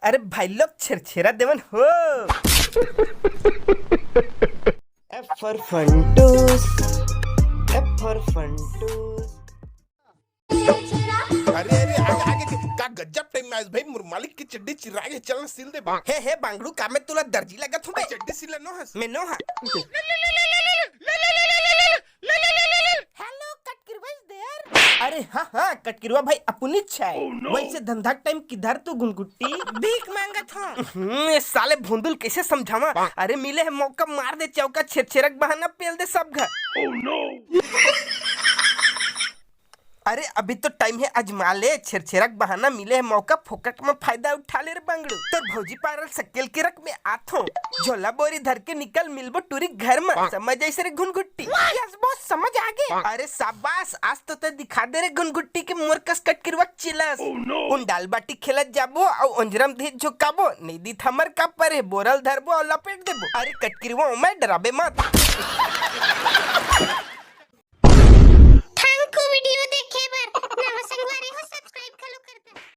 अरे भाई लोग छेरछेरा देवन हो। F for Funtus, F for Funtus। अरे अरे आगे आगे का गजब टाइम में आज भाई मुरमालिक की चड्डी चिरागे चलना सिल दे बा। हे बांगड़ू का मैं तुला दर्जी लगत हूँ बे। चड्डी सिला नो हस मैं नो हा। हेलो कटकिरवा इज देयर। अरे हाँ कटकिरवा भाई अपनी छाय। वैसे धंधा टाइम किधर तू गुनगुट्टी भीख मांगत हूँ। ये साले भुंदुल कैसे समझावा। अरे मिले है मौका मार दे चौका छेरछेरक बहाना पेल दे सब घर। अरे अभी तो टाइम है अजमा ले। छेरछेरक बहाना मिले है मौका फोकट में फायदा उठा ले रे बंगड़ू। तो भौजी पारल सकेल के रख में आथो झोला बोरी धर के निकल मिलबो टूरी घर में। समझ ऐसे रे घुनगुट्टी। यस बॉस समझ आ गए। अरे शाबाश आज तो दिखा दे रे घुनगुट्टी के मोरकस कट किरवा चिलस। उन दाल बाटी खेलत जाबो और अंजरम धी झुकाबो नहीं दी थमर का परे बोरल धरबो और लपेट देबो। अरे कट किरवा मैं डराबे मत।